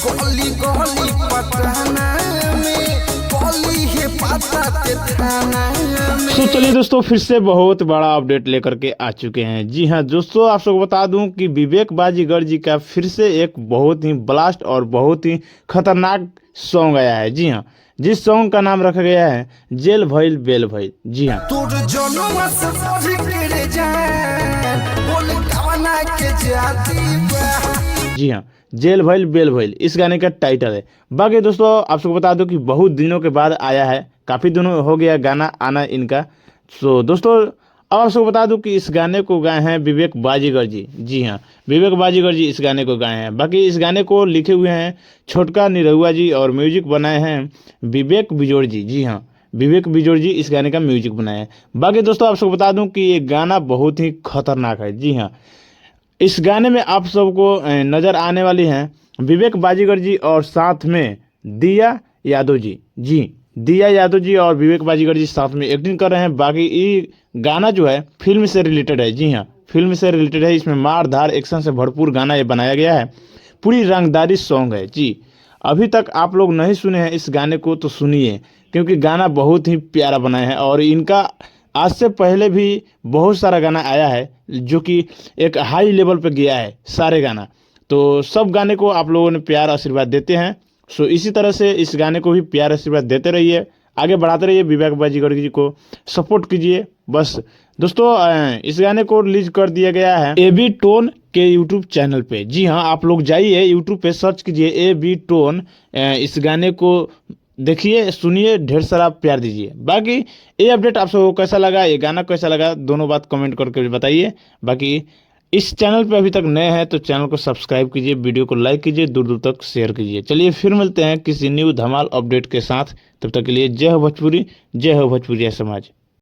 गली गली पटना में गली है पता ते थाना में। तो चलिए दोस्तों, फिर से बहुत बड़ा अपडेट लेकर के आ चुके हैं। जी हाँ दोस्तों, आप सबको बता दूं कि विवेक बाजीगर जी का फिर से एक बहुत ही ब्लास्ट और बहुत ही खतरनाक सॉन्ग आया है। जी हाँ, जिस सॉन्ग का नाम रखा गया है जेल भइल बेल भइल। जी हाँ, तोर जनवा से पढ़ के रे जान बोल कवना के जाती बा। जी हाँ, जेल भइल बेल भइल इस गाने का टाइटल है। बाकी दोस्तों, आप सबको बता दूं कि बहुत दिनों के बाद आया है, काफ़ी दिनों हो गया गाना आना इनका। सो दोस्तों, अब आप सबको बता दूं कि इस गाने को गाए हैं विवेक बाजीगर जी। जी हाँ, विवेक बाजीगर जी इस गाने को गाए हैं। बाकी इस गाने को लिखे हुए हैं छोटका निरहुआ जी और म्यूजिक बनाए हैं विवेक बिजोड़ जी। जी हाँ, विवेक बिजोड़ जी इस गाने का म्यूजिक बनाए हैं। बाकी दोस्तों, आप सबको बता दूं कि ये गाना बहुत ही खतरनाक है। जी हाँ, इस गाने में आप सबको नजर आने वाली हैं विवेक बाजीगर जी और साथ में दिया यादव जी। जी, दिया यादव जी और विवेक बाजीगर जी साथ में एक्टिंग कर रहे हैं। बाकी ये गाना जो है फिल्म से रिलेटेड है। जी हाँ, फिल्म से रिलेटेड है। इसमें मार धार एक्शन से भरपूर गाना ये बनाया गया है। पूरी रंगदारी सॉन्ग है। जी, अभी तक आप लोग नहीं सुने हैं इस गाने को तो सुनिए, क्योंकि गाना बहुत ही प्यारा बनाया है। और इनका आज से पहले भी बहुत सारा गाना आया है जो कि एक हाई लेवल पे गया है सारे गाना। तो सब गाने को आप लोगों ने प्यार आशीर्वाद देते हैं। सो इसी तरह से इस गाने को भी प्यार आशीर्वाद देते रहिए, आगे बढ़ाते रहिए, विवेक बाजीगर जी को सपोर्ट कीजिए बस। दोस्तों, इस गाने को रिलीज कर दिया गया है AB टोन के यूट्यूब चैनल पे। जी हाँ, आप लोग जाइए यूट्यूब पे सर्च कीजिए AB टोन, इस गाने को देखिए, सुनिए, ढेर सारा प्यार दीजिए। बाकी ये अपडेट आप सबको कैसा लगा, ये गाना कैसा लगा, दोनों बात कमेंट करके बताइए। बाकी इस चैनल पे अभी तक नए हैं तो चैनल को सब्सक्राइब कीजिए, वीडियो को लाइक कीजिए, दूर दूर तक शेयर कीजिए। चलिए फिर मिलते हैं किसी न्यू धमाल अपडेट के साथ। तब तक के लिए जय हो भोजपुरी, जय हो भोजपुरिया समाज।